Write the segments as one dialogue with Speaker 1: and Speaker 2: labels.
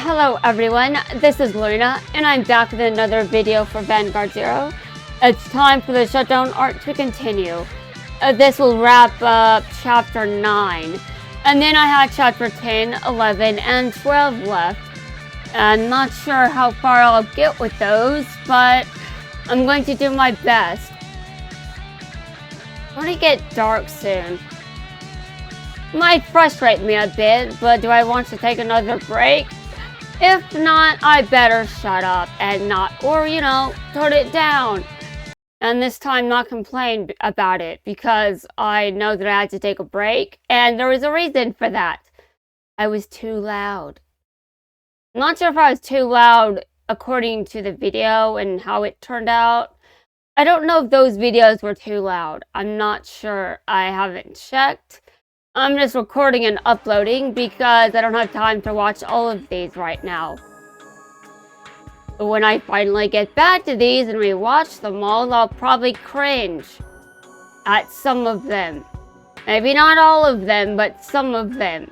Speaker 1: Hello everyone, this is Luna, and I'm back with another video for Vanguard Zero. It's time for the shutdown arc to continue. This will wrap up Chapter 9, and then I have Chapter 10, 11, and 12 left. I'm not sure how far I'll get with those, but I'm going to do my best. It's going to get dark soon. Might frustrate me a bit, but do I want to take another break? If not, I better shut up and not, or turn it down. And this time not complain about it, because I know that I had to take a break, and there was a reason for that. I was too loud. I'm not sure if I was too loud according to the video and how it turned out. I don't know if those videos were too loud. I'm not sure. I haven't checked. I'm just recording and uploading because I don't have time to watch all of these right now. But when I finally get back to these and rewatch them all, I'll probably cringe at some of them. Maybe not all of them, but some of them.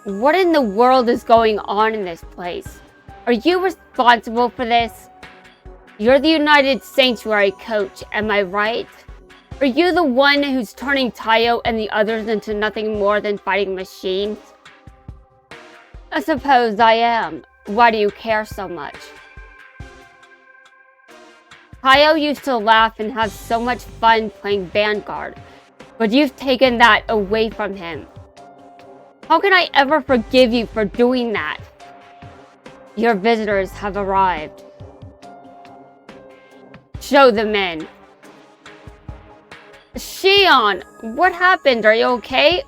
Speaker 1: What in the world is going on in this place? Are you responsible for this? You're the United Sanctuary coach, am I right? Are you the one who's turning Tayo and the others into nothing more than fighting machines? I suppose I am. Why do you care so much? Tayo used to laugh and have so much fun playing Vanguard, but you've taken that away from him. How can I ever forgive you for doing that? Your visitors have arrived. Show them in. Shion, what happened? Are you okay?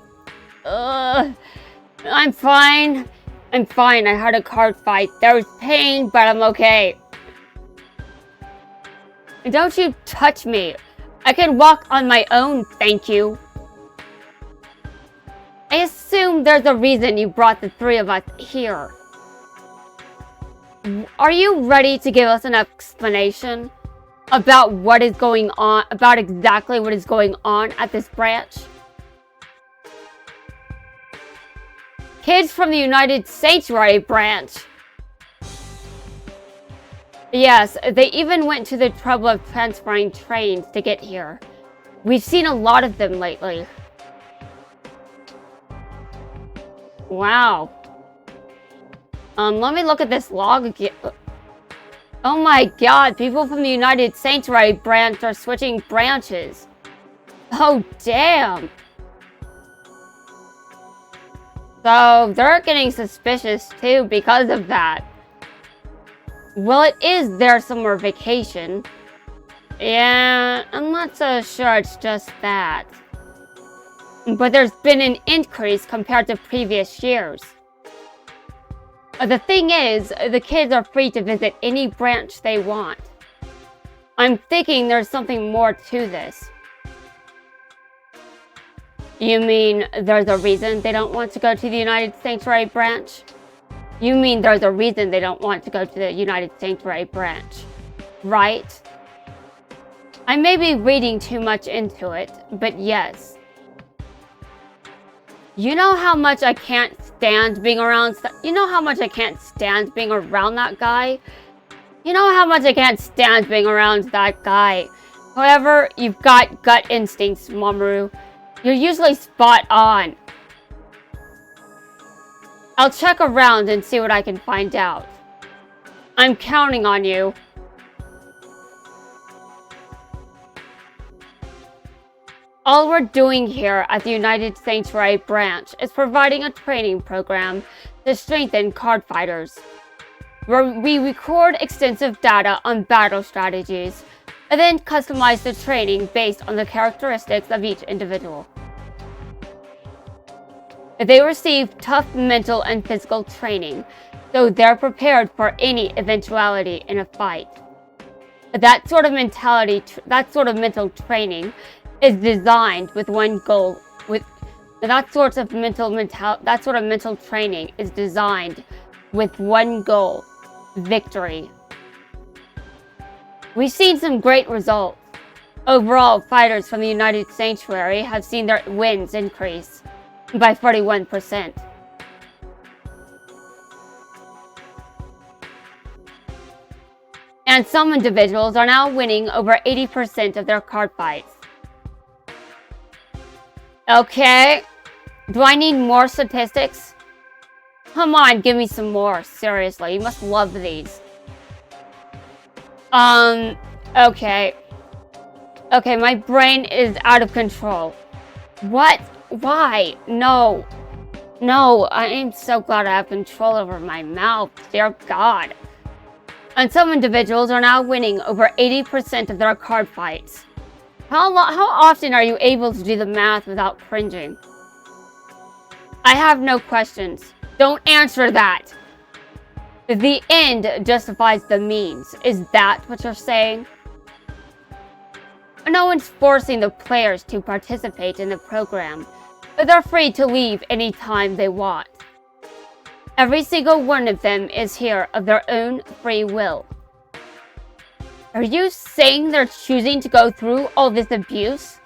Speaker 1: I'm fine. I'm fine. I had a card fight. There was pain, but I'm okay. Don't you touch me. I can walk on my own, thank you. I assume there's a reason you brought the three of us here. Are you ready to give us an explanation about what is going on, about exactly what is going on at this branch? Kids from the United Sanctuary branch. Yes, they even went to the trouble of transferring trains to get here. We've seen a lot of them lately. Wow. Let me look at this log again. Oh my god, people from the United Sanctuary branch are switching branches. Oh damn. So they're getting suspicious too because of that. Well, it is their summer vacation. Yeah, I'm not so sure it's just that. But there's been an increase compared to previous years. The thing is, the kids are free to visit any branch they want. I'm thinking there's something more to this. You mean there's a reason they don't want to go to the United Sanctuary branch? You mean there's a reason they don't want to go to the United Sanctuary branch, right? I may be reading too much into it, but yes. You know how much I can't stand being around that guy? You know how much I can't stand being around that guy. However, you've got gut instincts, Mamoru. You're usually spot on. I'll check around and see what I can find out. I'm counting on you. All we're doing here at the United Sanctuary branch is providing a training program to strengthen card fighters, where we record extensive data on battle strategies and then customize the training based on the characteristics of each individual. They receive tough mental and physical training, so they're prepared for any eventuality in a fight. That sort of mental training is designed with one goal. That sort of mental training is designed with one goal: victory. We've seen some great results. Overall, fighters from the United Sanctuary have seen their wins increase by 41%. and some individuals are now winning over 80% of their card fights. Okay, do I need more statistics? Come on, give me some more, seriously, you must love these. Okay. Okay, my brain is out of control. What? Why? No. No, I am so glad I have control over my mouth, dear God. And some individuals are now winning over 80% of their card fights. How often are you able to do the math without cringing? I have no questions. Don't answer that. The end justifies the means. Is that what you're saying? No one's forcing the players to participate in the program, but they're free to leave anytime they want. Every single one of them is here of their own free will. Are you saying they're choosing to go through all this abuse?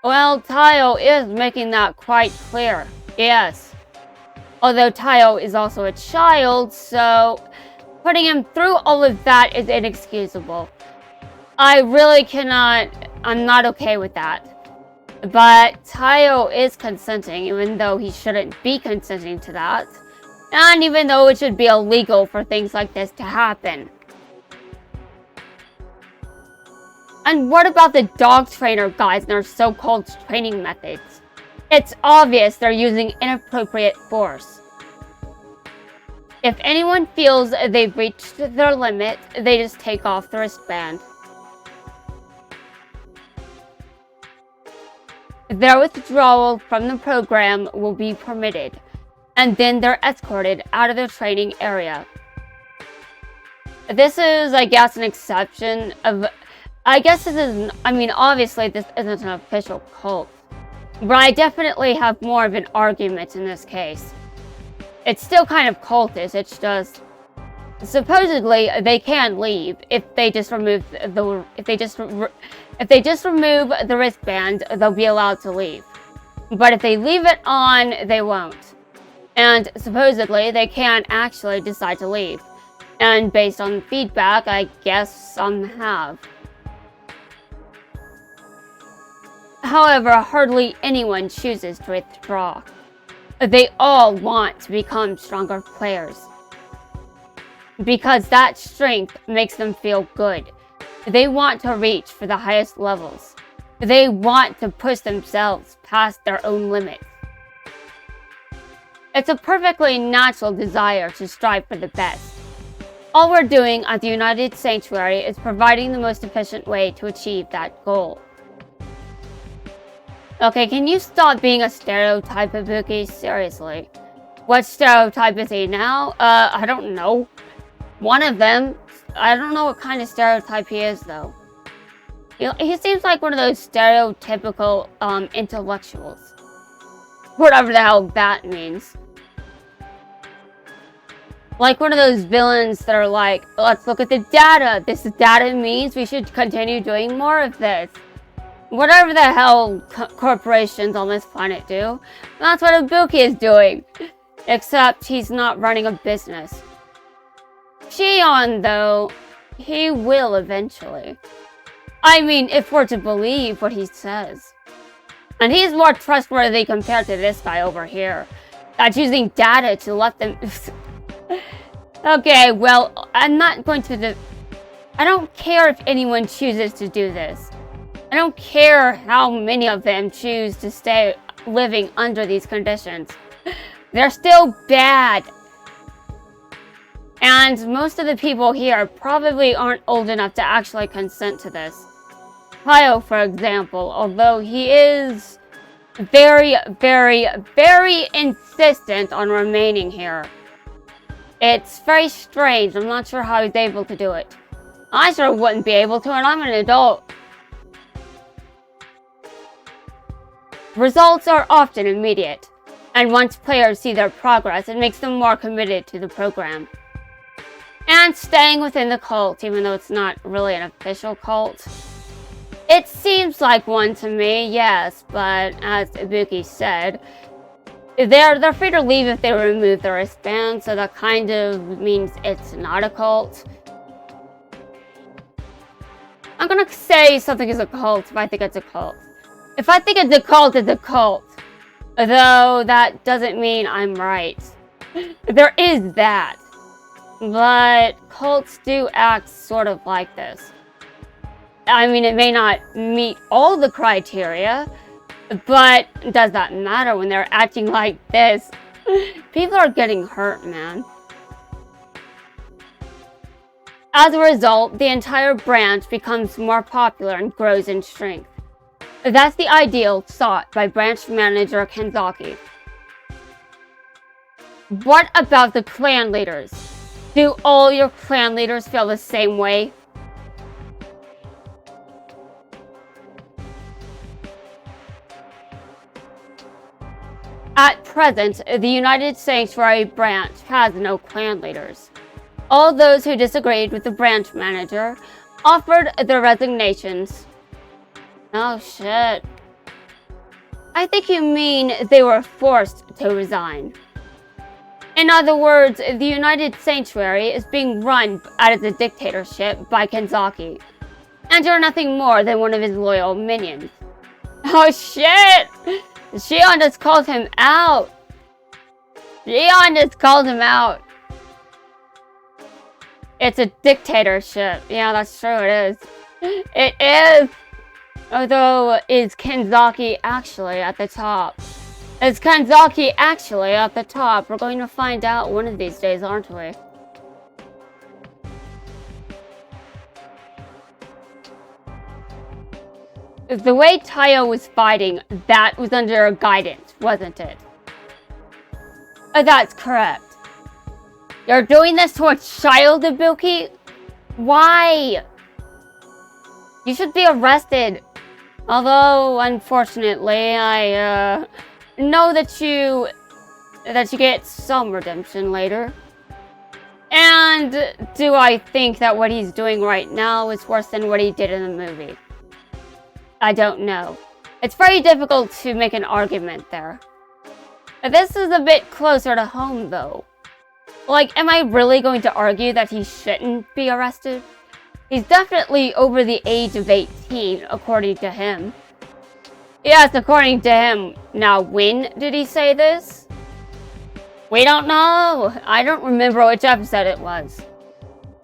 Speaker 1: Well, Tayo is making that quite clear, yes. Although Tayo is also a child, so putting him through all of that is inexcusable. I really cannot, I'm not okay with that. But Tayo is consenting, even though he shouldn't be consenting to that. And even though it should be illegal for things like this to happen. And what about the dog trainer guys and their so-called training methods? It's obvious they're using inappropriate force. If anyone feels they've reached their limit, they just take off the wristband. Their withdrawal from the program will be permitted, and then they're escorted out of the training area. This is, I guess, an exception of... obviously this isn't an official cult, but I definitely have more of an argument in this case. It's still kind of cultish, it's just... Supposedly, they can leave if they just remove the wristband, they'll be allowed to leave. But if they leave it on, they won't. And supposedly, they can actually decide to leave. And based on feedback, I guess some have. However, hardly anyone chooses to withdraw. They all want to become stronger players. Because that strength makes them feel good. They want to reach for the highest levels. They want to push themselves past their own limits. It's a perfectly natural desire to strive for the best. All we're doing at the United Sanctuary is providing the most efficient way to achieve that goal. Okay, can you stop being a stereotype, Ibuki? Seriously. What stereotype is he now? I don't know. One of them. I don't know what kind of stereotype he is, though. He seems like one of those stereotypical, intellectuals. Whatever the hell that means. Like one of those villains that are like, let's look at the data. This data means we should continue doing more of this. Whatever the hell corporations on this planet do, that's what Ibuki is doing. Except he's not running a business. Shion, though, he will eventually. I mean, if we're to believe what he says. And he's more trustworthy compared to this guy over here. That's using data to let them... Okay, well, I'm not going to... I don't care if anyone chooses to do this. I don't care how many of them choose to stay living under these conditions. They're still bad. And most of the people here probably aren't old enough to actually consent to this. Tayo, for example, although he is very, very, very insistent on remaining here. It's very strange. I'm not sure how he's able to do it. I sure wouldn't be able to, and I'm an adult. Results are often immediate, and once players see their progress, it makes them more committed to the program. And staying within the cult, even though it's not really an official cult. It seems like one to me, yes, but as Ibuki said, they're free to leave if they remove the wristband, so that kind of means it's not a cult. I'm gonna say something is a cult if I think it's a cult. If I think it's a cult, it's a cult. Though that doesn't mean I'm right. There is that. But cults do act sort of like this. I mean, it may not meet all the criteria, but does that matter when they're acting like this? People are getting hurt, man. As a result, the entire branch becomes more popular and grows in strength. That's the ideal sought by branch manager Kanzaki. What about the clan leaders? Do all your clan leaders feel the same way? At present, the United Sanctuary branch has no clan leaders. All those who disagreed with the branch manager offered their resignations. Oh shit. I think you mean they were forced to resign. In other words, the United Sanctuary is being run as a dictatorship by Kanzaki, and you're nothing more than one of his loyal minions. Oh shit! Shion just called him out! Shion just called him out! It's a dictatorship. Yeah, that's true, it is. It is! Although, is Kanzaki actually at the top? Is Kanzaki actually at the top? We're going to find out one of these days, aren't we? The way Taiyo was fighting, that was under guidance, wasn't it? That's correct. You're doing this to a child, Ibuki? Why? You should be arrested. Although, unfortunately, I know that you get some redemption later. And do I think that what he's doing right now is worse than what he did in the movie? I don't know. It's very difficult to make an argument there. This is a bit closer to home, though. Like, am I really going to argue that he shouldn't be arrested? He's definitely over the age of 18, according to him. Yes, according to him. Now, when did he say this? We don't know. I don't remember which episode it was.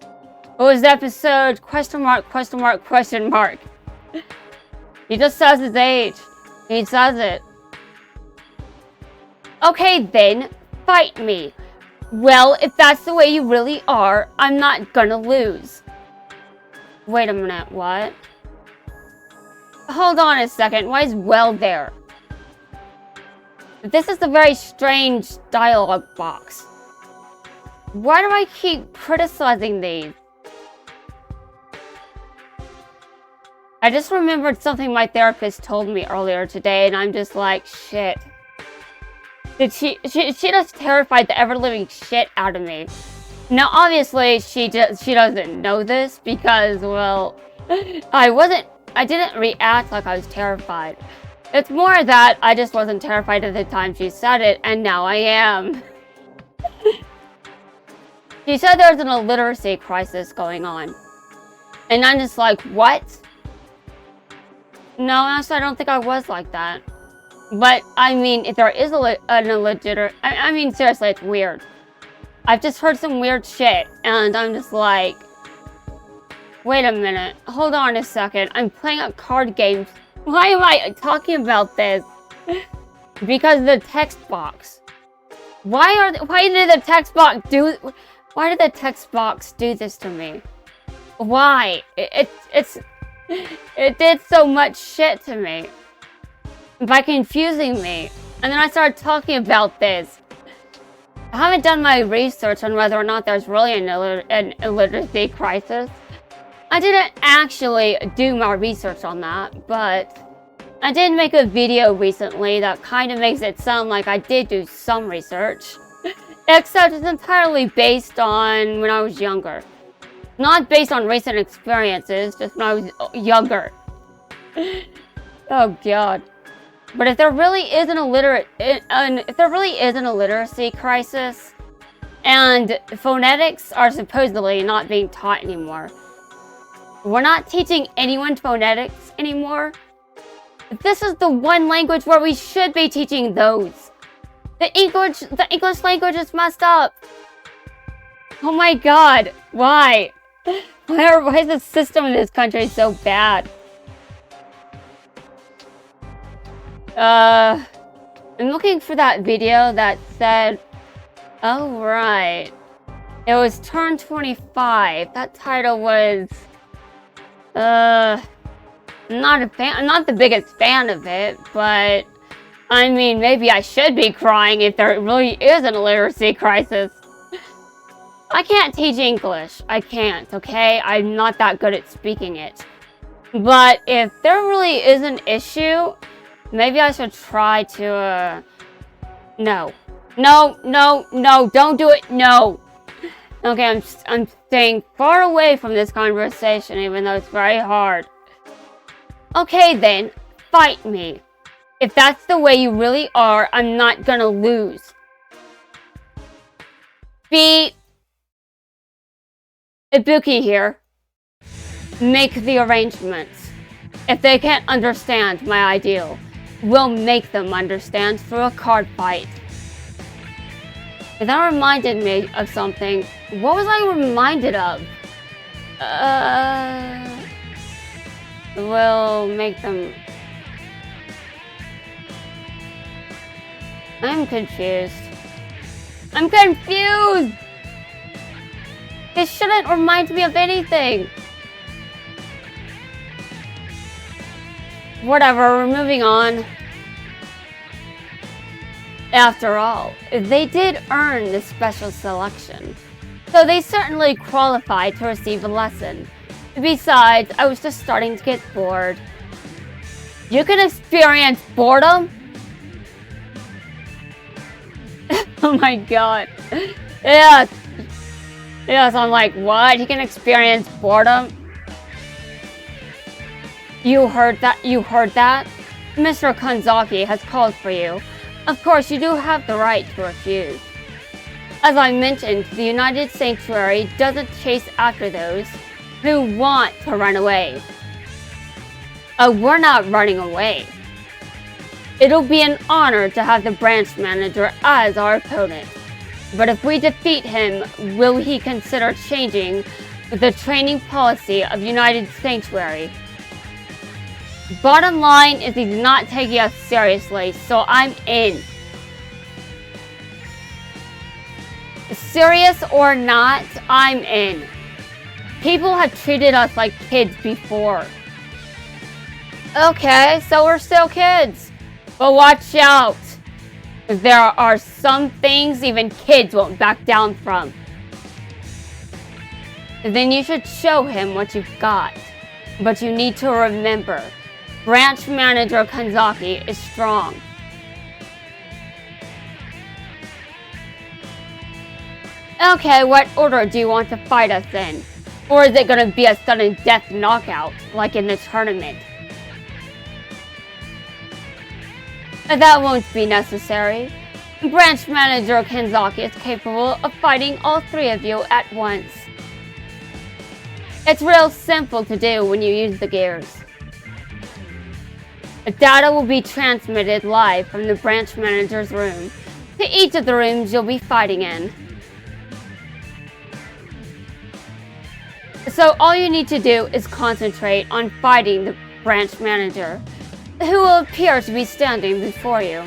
Speaker 1: It was episode question mark, question mark, question mark. He just says his age. He says it. Okay then, fight me. Well, if that's the way you really are, I'm not gonna lose. Wait a minute, what? Hold on a second, why is well there? This is a very strange dialogue box. Why do I keep criticizing these? I just remembered something my therapist told me earlier today, and I'm just like, shit. She just terrified the ever-living shit out of me. Now, obviously, she doesn't know this because, well, I didn't react like I was terrified. It's more that I just wasn't terrified at the time she said it, and now I am. She said there's an illiteracy crisis going on. And I'm just like, what? No, actually, I don't think I was like that. But, I mean, if there is an illegitimate... I mean, seriously, it's weird. I've just heard some weird shit, and I'm just like... Wait a minute. Hold on a second. I'm playing a card game. Why am I talking about this? Because of the text box. Why did the text box do this to me? Why? It did so much shit to me. By confusing me. And then I started talking about this. I haven't done my research on whether or not there's really an illiteracy crisis. I didn't actually do my research on that, but I did make a video recently that kind of makes it sound like I did do some research. Except it's entirely based on when I was younger. Not based on recent experiences, just when I was younger. Oh god. But if there really is an illiteracy crisis, and phonetics are supposedly not being taught anymore, We're not teaching anyone phonetics anymore. This is the one language where we should be teaching those. The English language is messed up. Oh my god, why? Why is the system in this country so bad? I'm looking for that video that said, oh right, it was Turn 25. That title was, I'm not the biggest fan of it, but I mean, maybe I should be crying if there really is an illiteracy crisis. I can't teach English. I can't, okay? I'm not that good at speaking it. But if there really is an issue, maybe I should try to, no. No, don't do it, no. Okay, I'm staying far away from this conversation, even though it's very hard. Okay then, fight me. If that's the way you really are, I'm not gonna lose. Ibuki here. Make the arrangements. If they can't understand my ideal, we'll make them understand through a card fight. That reminded me of something. What was I reminded of? We'll make them... I'm confused. I'm confused! This shouldn't remind me of anything. Whatever, we're moving on. After all, they did earn the special selection, so they certainly qualified to receive a lesson. Besides, I was just starting to get bored. You can experience boredom? Oh my god. Yeah. Yes, I'm like, what? You can experience boredom? You heard that? You heard that? Mr. Kanzaki has called for you. Of course, you do have the right to refuse. As I mentioned, the United Sanctuary doesn't chase after those who want to run away. We're not running away. It'll be an honor to have the branch manager as our opponent. But if we defeat him, will he consider changing the training policy of United Sanctuary? Bottom line is he's not taking us seriously, so I'm in. Serious or not, I'm in. People have treated us like kids before. Okay, so we're still kids. But watch out. There are some things even kids won't back down from. Then you should show him what you've got. But you need to remember, Branch Manager Kanzaki is strong. Okay, what order do you want to fight us in? Or is it gonna be a sudden death knockout, like in the tournament? That won't be necessary. Branch Manager Kanzaki is capable of fighting all three of you at once. It's real simple to do when you use the gears. The data will be transmitted live from the Branch Manager's room to each of the rooms you'll be fighting in. So all you need to do is concentrate on fighting the Branch Manager, who will appear to be standing before you.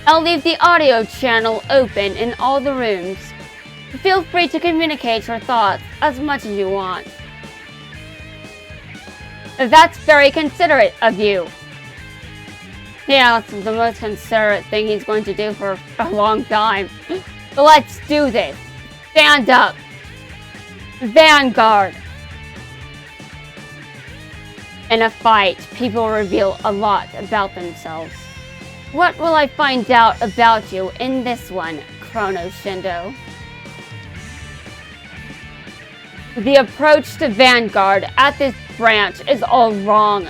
Speaker 1: I'll leave the audio channel open in all the rooms. Feel free to communicate your thoughts as much as you want. That's very considerate of you. Yeah, it's the most considerate thing he's going to do for a long time. But let's do this. Stand up. Vanguard. In a fight, people reveal a lot about themselves. What will I find out about you in this one, Chrono Shindo? The approach to Vanguard at this branch is all wrong.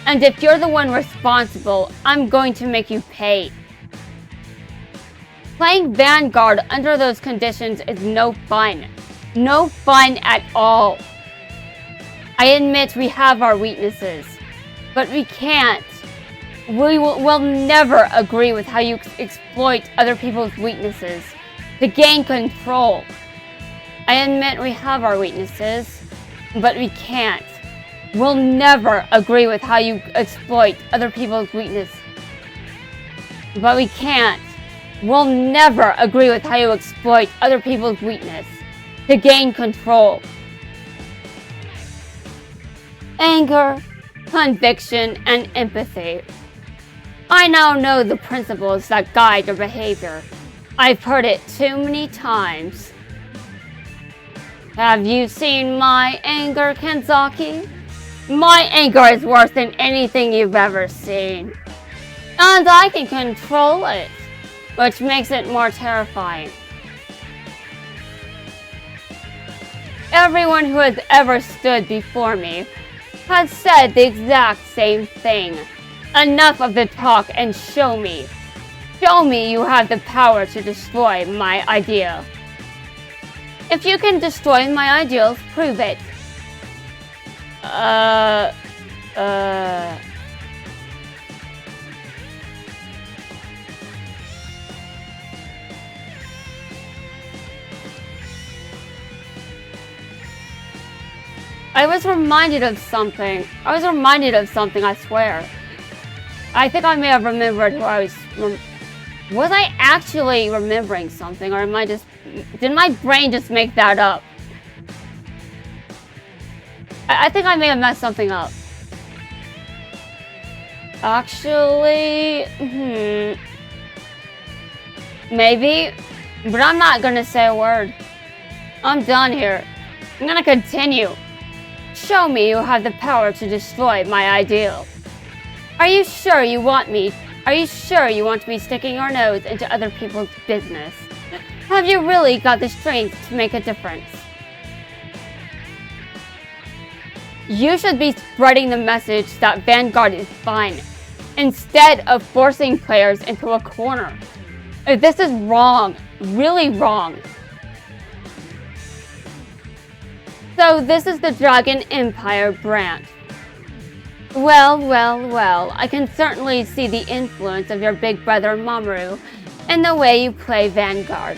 Speaker 1: And if you're the one responsible, I'm going to make you pay. Playing Vanguard under those conditions is no fun. No fun at all. I admit we have our weaknesses, but we can't. We'll never agree with how you exploit other people's weaknesses to gain control. I admit we have our weaknesses, but we can't. We'll never agree with how you exploit other people's weakness. But we can't. We'll never agree with how you exploit other people's weakness to gain control. Anger, conviction, and empathy. I now know the principles that guide your behavior. I've heard it too many times. Have you seen my anger, Kanzaki? My anger is worse than anything you've ever seen. And I can control it, which makes it more terrifying. Everyone who has ever stood before me has said the exact same thing. Enough of the talk and show me. Show me you have the power to destroy my idea. If you can destroy my ideals, prove it. I was reminded of something, I swear. I think I may have remembered who I was I actually remembering something, or did my brain just make that up? I think I may have messed something up. Actually, maybe, but I'm not gonna say a word. I'm done here. I'm gonna continue. Show me you have the power to destroy my ideal. Are you sure you want me? Are you sure you want to be sticking your nose into other people's business? Have you really got the strength to make a difference? You should be spreading the message that Vanguard is fine, instead of forcing players into a corner. This is wrong, really wrong. So this is the Dragon Empire branch. Well, I can certainly see the influence of your big brother Mamoru in the way you play Vanguard.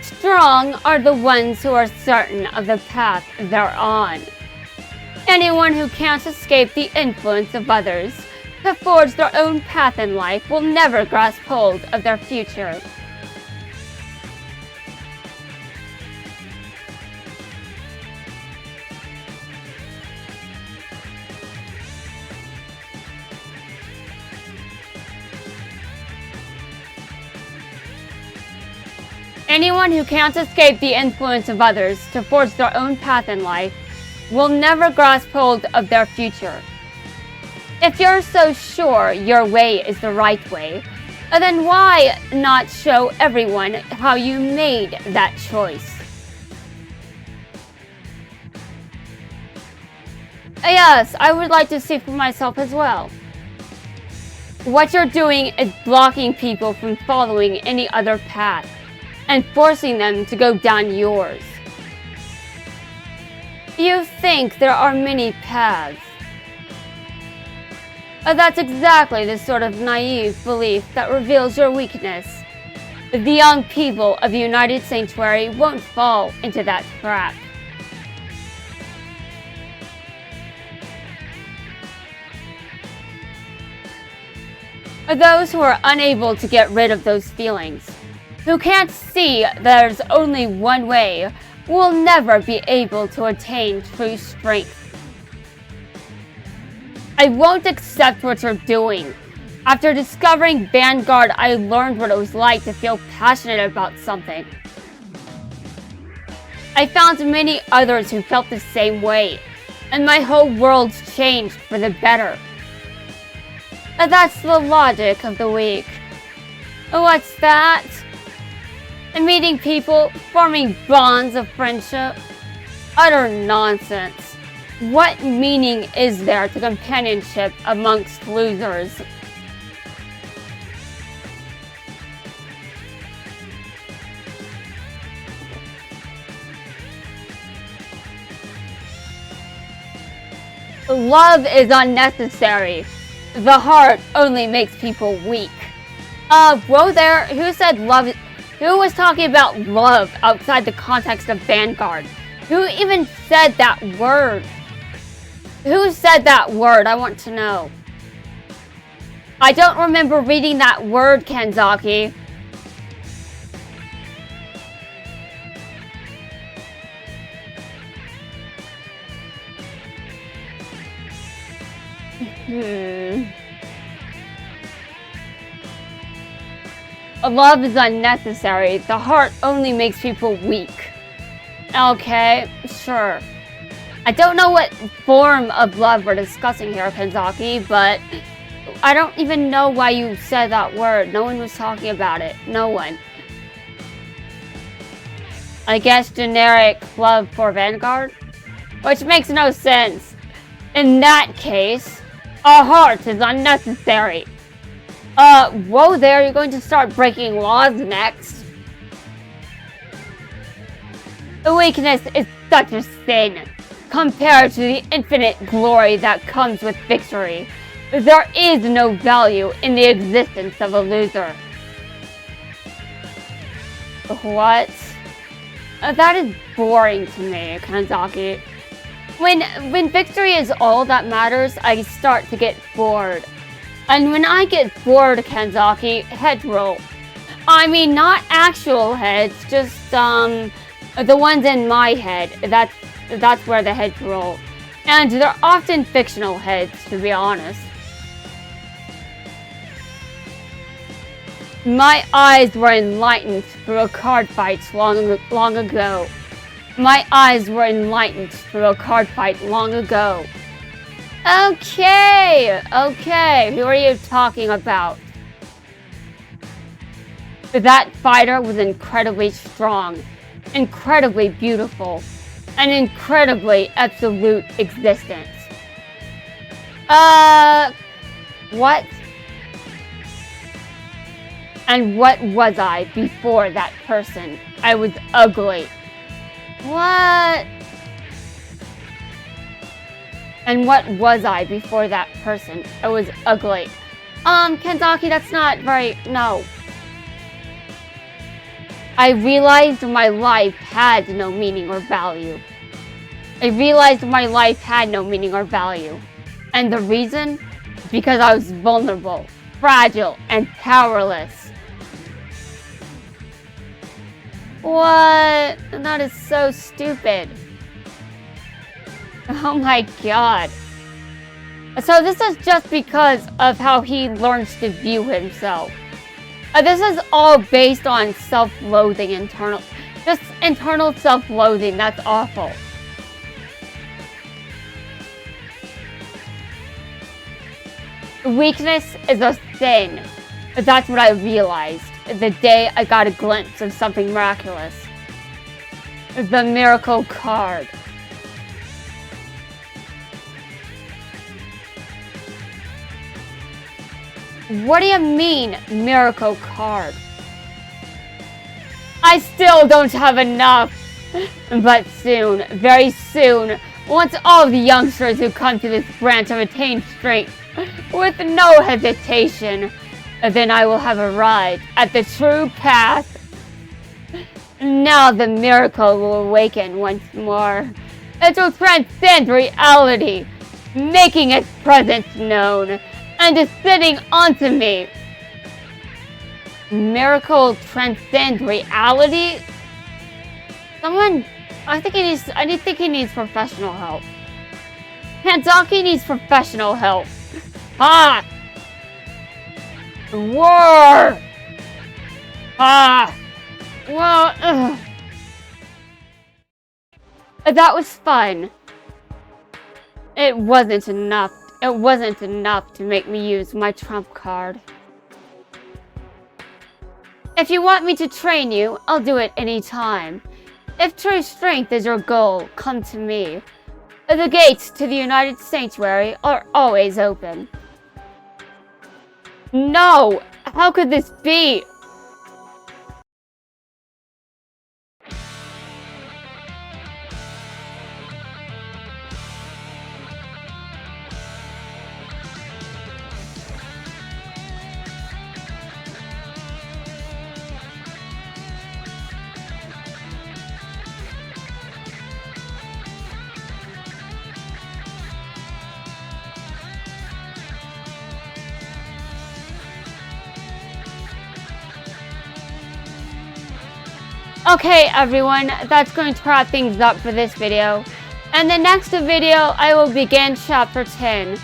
Speaker 1: Strong are the ones who are certain of the path they're on. Anyone who can't escape the influence of others to forge their own path in life will never grasp hold of their future. Anyone who can't escape the influence of others to forge their own path in life will never grasp hold of their future. If you're so sure your way is the right way, then why not show everyone how you made that choice? Yes, I would like to see for myself as well. What you're doing is blocking people from following any other path and forcing them to go down yours. You think there are many paths. That's exactly the sort of naive belief that reveals your weakness. The young people of United Sanctuary won't fall into that trap. Those who are unable to get rid of those feelings, who can't see there's only one way, will never be able to attain true strength. I won't accept what you're doing. After discovering Vanguard, I learned what it was like to feel passionate about something. I found many others who felt the same way, and my whole world's changed for the better. That's the logic of the week. What's that? Meeting people, forming bonds of friendship? Utter nonsense. What meaning is there to companionship amongst losers? Love is unnecessary. The heart only makes people weak. Whoa there, who said love? Who was talking about love outside the context of Vanguard? Who even said that word? Who said that word? I want to know. I don't remember reading that word, Kanzaki. Love is unnecessary. The heart only makes people weak. Okay, sure. I don't know what form of love we're discussing here, Kanzaki, but I don't even know why you said that word. No one was talking about it. No one. I guess generic love for Vanguard? Which makes no sense. In that case, a heart is unnecessary. Whoa there, you're going to start breaking laws next. The weakness is such a sin, compared to the infinite glory that comes with victory. There is no value in the existence of a loser. What? That is boring to me, Kanzaki. When victory is all that matters, I start to get bored. And when I get bored, Kanzaki, head roll. I mean, not actual heads, just, the ones in my head. That's where the heads roll. And they're often fictional heads, to be honest. My eyes were enlightened through a card fight long ago. My eyes were enlightened through a card fight long ago. Okay, who are you talking about? That fighter was incredibly strong, incredibly beautiful, an incredibly absolute existence. What? And what was I before that person? I was ugly. What? And what was I before that person? I was ugly. Kanzaki, that's not very... No. I realized my life had no meaning or value. I realized my life had no meaning or value. And the reason? Because I was vulnerable, fragile, and powerless. What? That is so stupid. Oh my god. So this is just because of how he learns to view himself. This is all based on self-loathing, internal self-loathing. That's awful. Weakness is a sin. That's what I realized the day I got a glimpse of something miraculous. The miracle card. What do you mean, miracle card? I still don't have enough. But soon, very soon, once all of the youngsters who come to this branch have attained strength, with no hesitation, then I will have arrived at the true path. Now the miracle will awaken once more. It will transcend reality, making its presence known, and descending onto me. Miracle transcend reality? Someone, I think he needs professional help. Kanzaki needs professional help. Ah! War! Ah! Well, ugh. That was fun. It wasn't enough. It wasn't enough to make me use my trump card. If you want me to train you, I'll do it anytime. If true strength is your goal, come to me. The gates to the United Sanctuary are always open. No! How could this be? Okay, everyone, that's going to wrap things up for this video. In the next video, I will begin chapter 10.